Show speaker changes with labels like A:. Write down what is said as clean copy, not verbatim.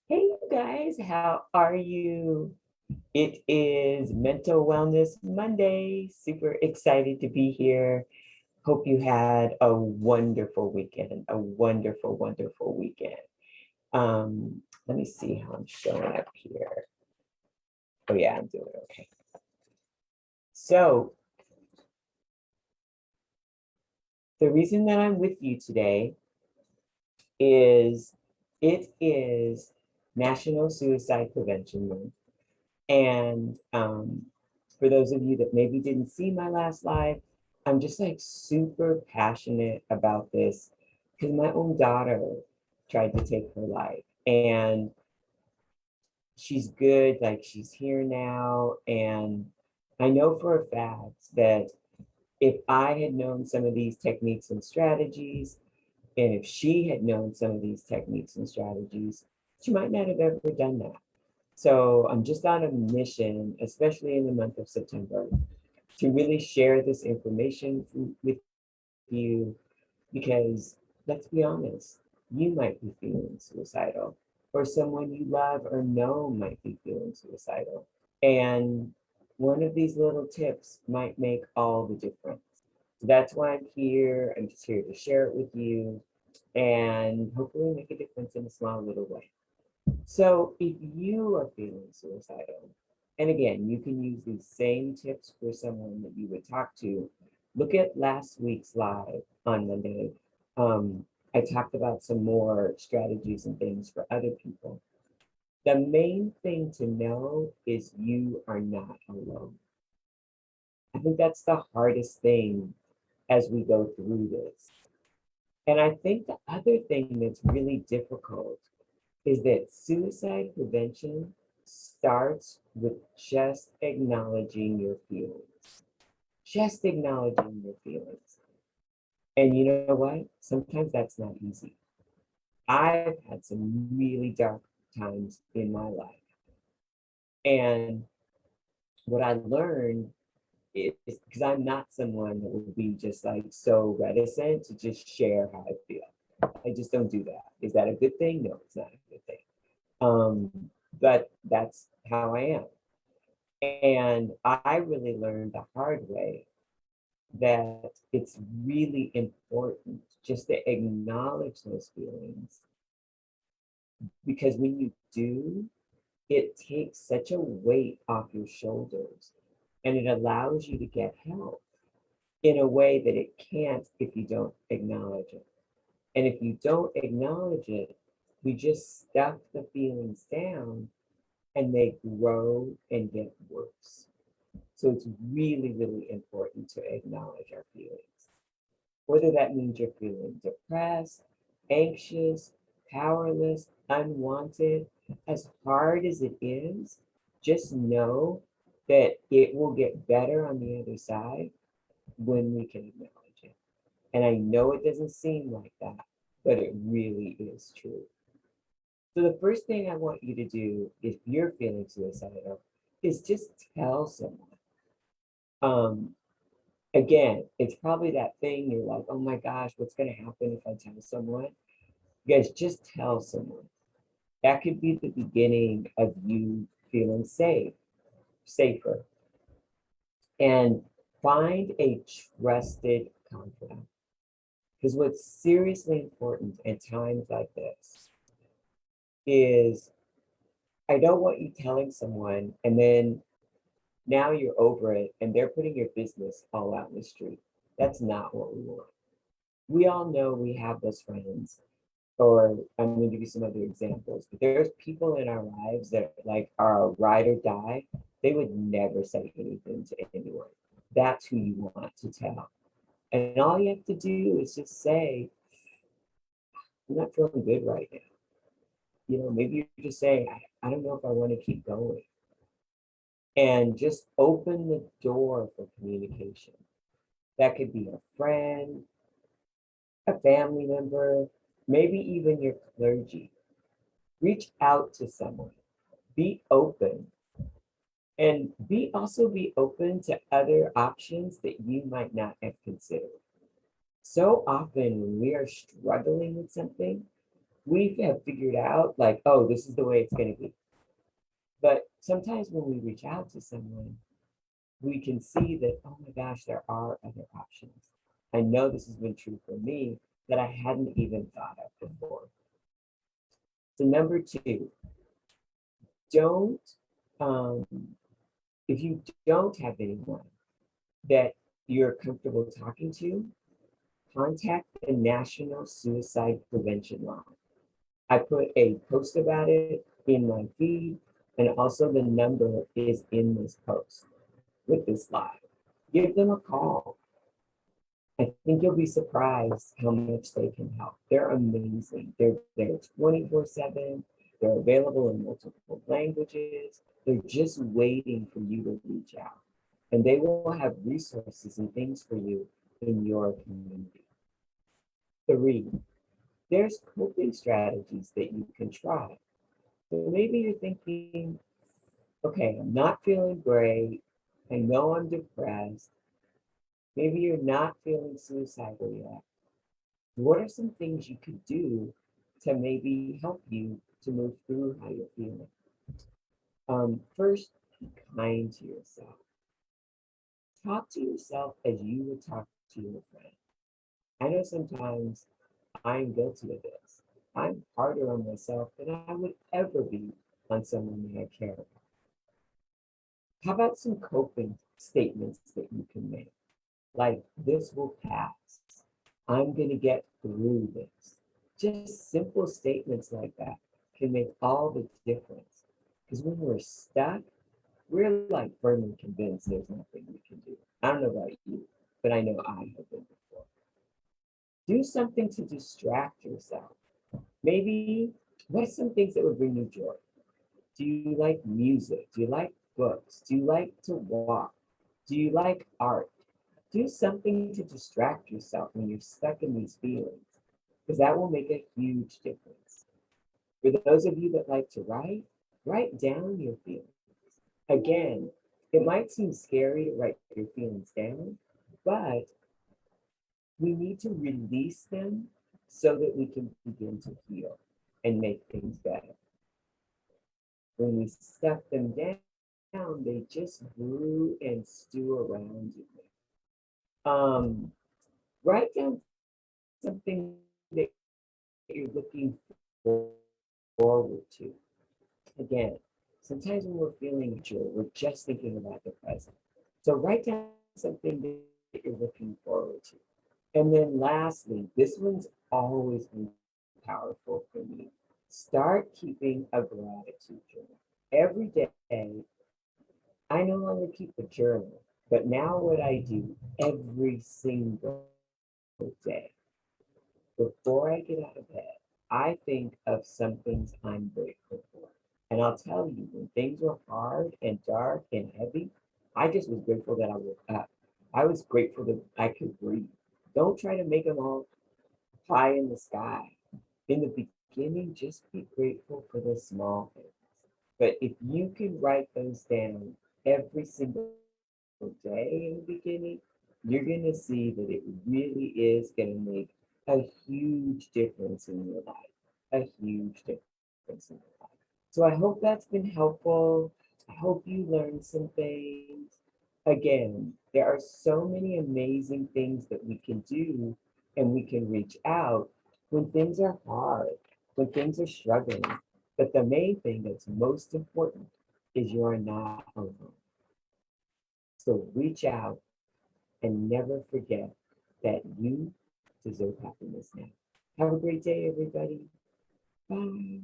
A: Hey, you guys, how are you? It is Mental Wellness Monday. Super excited to be here. Hope you had a wonderful weekend, a wonderful, wonderful weekend. Let me see how I'm showing up here. Oh, yeah, I'm doing okay. So, the reason that I'm with you today is it is National Suicide Prevention Month. And for those of you that maybe didn't see my last live, I'm just like super passionate about this because my own daughter tried to take her life and she's good, like she's here now. And I know for a fact that if I had known some of these techniques and strategies, and if she had known some of these techniques and strategies, she might not have ever done that. So I'm just on a mission, especially in the month of September, to really share this information with you because let's be honest, you might be feeling suicidal, or someone you love or know might be feeling suicidal. And one of these little tips might make all the difference. So that's why I'm here. I'm just here to share it with you and hopefully make a difference in a small little way. So if you are feeling suicidal, and again, you can use these same tips for someone that you would talk to. Look at last week's live on Monday. Um, I talked about some more strategies and things for other people. The main thing to know is you are not alone. I think that's the hardest thing as we go through this. And I think the other thing that's really difficult is that suicide prevention starts with just acknowledging your feelings. Just acknowledging your feelings. And you know what? Sometimes that's not easy. I've had some really dark times in my life. And what I learned is because I'm not someone that would be just like so reticent to just share how I feel. I just don't do that. Is that a good thing? No, it's not a good thing. But that's how I am. And I really learned the hard way that it's really important just to acknowledge those feelings because when you do, it takes such a weight off your shoulders and it allows you to get help in a way that it can't if you don't acknowledge it. And if you don't acknowledge it, we just stuff the feelings down and they grow and get worse. So it's really, really important to acknowledge our feelings. Whether that means you're feeling depressed, anxious, powerless, unwanted, as hard as it is, just know that it will get better on the other side when we can acknowledge it. And I know it doesn't seem like that, but it really is true. So the first thing I want you to do if you're feeling suicidal is just tell someone. Um, Again, it's probably that thing you're like, oh my gosh, what's going to happen if I tell someone? You guys just tell someone. That could be the beginning of you feeling safer. And find a trusted confidant. Because what's seriously important at times like this is I don't want you telling someone and then now you're over it and they're putting your business all out in the street. That's not what we want. We all know we have those friends, or I'm going to give you some other examples, but there's people in our lives that like are a ride or die. They would never say anything to anyone. That's who you want to tell. And all you have to do is just say, I'm not feeling good right now. You know, maybe you're just saying, I don't know if I want to keep going. And just open the door for communication. That could be a friend, a family member, maybe even your clergy. Reach out to someone. Be open and be open to other options that you might not have considered. So often when we are struggling with something, we have figured out like, oh, this is the way it's going to be. But sometimes when we reach out to someone, we can see that, oh my gosh, there are other options. I know this has been true for me that I hadn't even thought of before. So number two, don't, um, if you don't have anyone that you're comfortable talking to, contact the National Suicide Prevention Line. I put a post about it in my feed, and also the number is in this post with this live. Give them a call. I think you'll be surprised how much they can help. They're amazing. They're there 24/7. They're available in multiple languages. They're just waiting for you to reach out. And they will have resources and things for you in your community. Three, there's coping strategies that you can try. So maybe you're thinking, okay, I'm not feeling great. I know I'm depressed. Maybe you're not feeling suicidal yet. What are some things you could do to maybe help you to move through how you're feeling? First, be kind to yourself. Talk to yourself as you would talk to your friend. I know sometimes I'm guilty of this. I'm harder on myself than I would ever be on someone that I care about. How about some coping statements that you can make? Like, this will pass. I'm going to get through this. Just simple statements like that can make all the difference. Because when we're stuck, we're like firmly convinced there's nothing we can do. I don't know about you, but I know I have been before. Do something to distract yourself. Maybe what are some things that would bring you joy? Do you like music? Do you like books? Do you like to walk? Do you like art? Do something to distract yourself when you're stuck in these feelings, because that will make a huge difference. For those of you that like to write down your feelings. Again, it might seem scary to write your feelings down, but we need to release them so that we can begin to heal and make things better. When we stuff them down, they just brew and stew around you. Write down something that you're looking forward to. Again, sometimes when we're feeling joy, we're just thinking about the present. So write down something that you're looking forward to. And then lastly, this one's always been powerful for me. Start keeping a gratitude journal. Every day, I no longer keep a journal, but now what I do every single day, before I get out of bed, I think of some things I'm grateful for. And I'll tell you, when things were hard and dark and heavy, I just was grateful that I woke up. I was grateful that I could breathe. Don't try to make them all pie in the sky. In the beginning, just be grateful for the small things. But if you can write those down every single day in the beginning, you're going to see that it really is going to make a huge difference in your life. A huge difference in your life. So I hope that's been helpful. I hope you learned some things. Again, there are so many amazing things that we can do and we can reach out when things are hard, when things are struggling. But the main thing that's most important is you are not alone. So reach out and never forget that you deserve happiness now. Have a great day, everybody. Bye.